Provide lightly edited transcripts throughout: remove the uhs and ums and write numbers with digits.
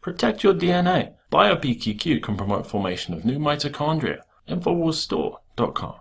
Protect your DNA. BioPQQ can promote formation of new mitochondria. Infowarsstore.com.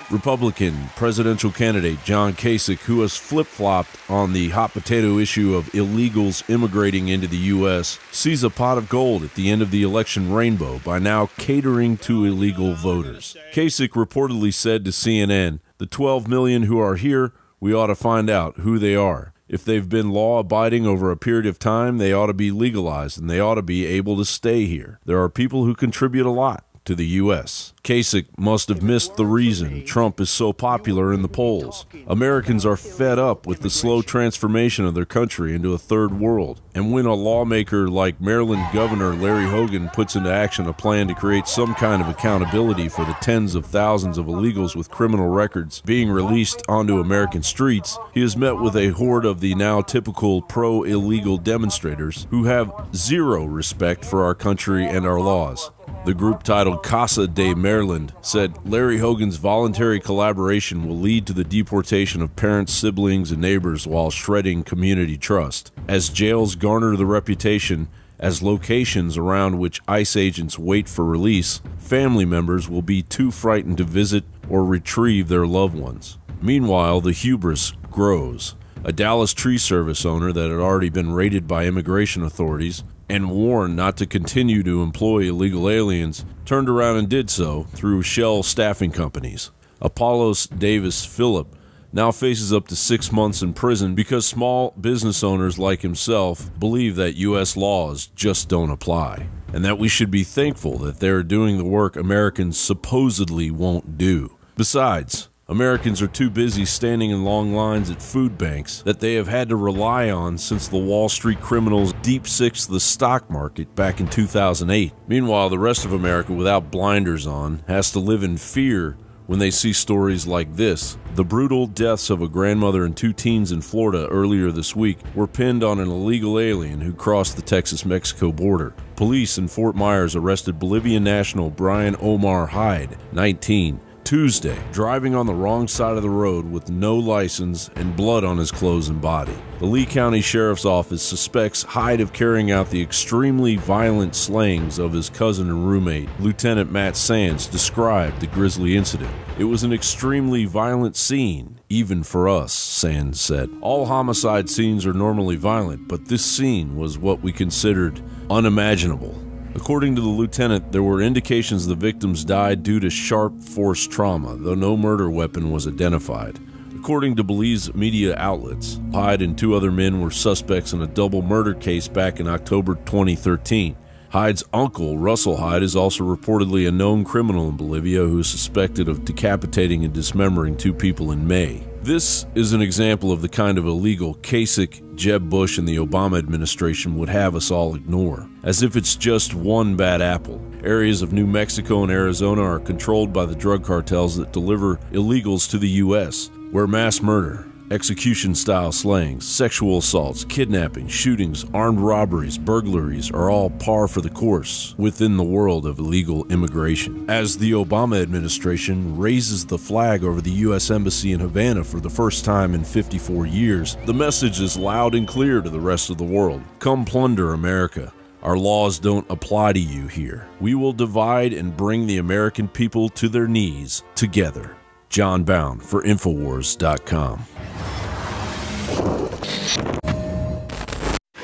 Republican presidential candidate John Kasich, who has flip-flopped on the hot potato issue of illegals immigrating into the U.S., sees a pot of gold at the end of the election rainbow by now catering to illegal voters. Kasich reportedly said to CNN, "The 12 million who are here, we ought to find out who they are. If they've been law-abiding over a period of time, they ought to be legalized and they ought to be able to stay here. There are people who contribute a lot to the U.S." Kasich must have missed the reason Trump is so popular in the polls. Americans are fed up with the slow transformation of their country into a third world. And when a lawmaker like Maryland Governor Larry Hogan puts into action a plan to create some kind of accountability for the tens of thousands of illegals with criminal records being released onto American streets, he is met with a horde of the now typical pro-illegal demonstrators who have zero respect for our country and our laws. The group titled Casa de Maryland said Larry Hogan's voluntary collaboration will lead to the deportation of parents, siblings, and neighbors while shredding community trust. As jails garner the reputation as locations around which ICE agents wait for release, family members will be too frightened to visit or retrieve their loved ones. Meanwhile, the hubris grows. A Dallas tree service owner that had already been raided by immigration authorities and warned not to continue to employ illegal aliens, turned around and did so through shell staffing companies. Apollos Davis Phillip now faces up to 6 months in prison because small business owners like himself believe that U.S. laws just don't apply, and that we should be thankful that they're doing the work Americans supposedly won't do. Besides, Americans are too busy standing in long lines at food banks that they have had to rely on since the Wall Street criminals deep-sixed the stock market back in 2008. Meanwhile, the rest of America without blinders on has to live in fear when they see stories like this. The brutal deaths of a grandmother and 2 teens in Florida earlier this week were pinned on an illegal alien who crossed the Texas-Mexico border. Police in Fort Myers arrested Bolivian national Brian Omar Hyde, 19, Tuesday, driving on the wrong side of the road with no license and blood on his clothes and body. The Lee County Sheriff's Office suspects Hyde of carrying out the extremely violent slayings of his cousin and roommate. Lieutenant Matt Sands described the grisly incident. "It was an extremely violent scene, even for us," Sands said. "All homicide scenes are normally violent, but this scene was what we considered unimaginable." According to the lieutenant, there were indications the victims died due to sharp force trauma, though no murder weapon was identified. According to Belize media outlets, Hyde and 2 other men were suspects in a double murder case back in October 2013. Hyde's uncle, Russell Hyde, is also reportedly a known criminal in Bolivia who is suspected of decapitating and dismembering 2 people in May. This is an example of the kind of illegal Kasich, Jeb Bush, and the Obama administration would have us all ignore, as if it's just one bad apple. Areas of New Mexico and Arizona are controlled by the drug cartels that deliver illegals to the U.S., where mass murder, execution-style slayings, sexual assaults, kidnapping, shootings, armed robberies, burglaries are all par for the course within the world of illegal immigration. As the Obama administration raises the flag over the U.S. Embassy in Havana for the first time in 54 years, the message is loud and clear to the rest of the world. Come plunder America. Our laws don't apply to you here. We will divide and bring the American people to their knees together. John Bound for Infowars.com.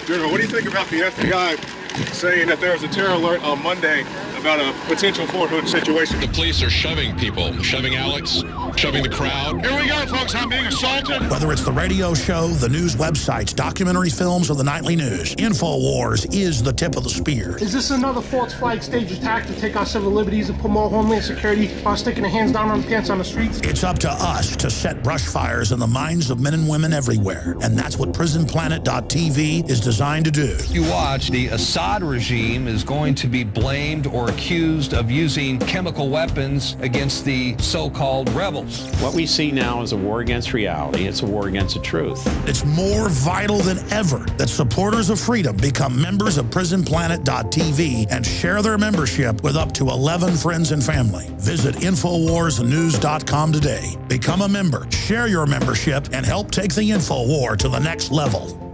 General, what do you think about the FBI saying that there was a terror alert on Monday about a potential Fort Hood situation? The police are shoving people, shoving Alex, shoving the crowd. Here we go, folks. I'm being assaulted. Whether it's the radio show, the news websites, documentary films, or the nightly news, Infowars is the tip of the spear. Is this another false flag stage attack to take our civil liberties and put more homeland security while sticking their hands down on pants on the streets? It's up to us to set brush fires in the minds of men and women everywhere. And that's what PrisonPlanet.tv is designed to do. You watch the assault Assad regime is going to be blamed or accused of using chemical weapons against the so-called rebels. What we see now is a war against reality. It's a war against the truth. It's more vital than ever that supporters of freedom become members of PrisonPlanet.tv and share their membership with up to 11 friends and family. Visit InfoWarsNews.com today. Become a member, share your membership, and help take the InfoWar to the next level.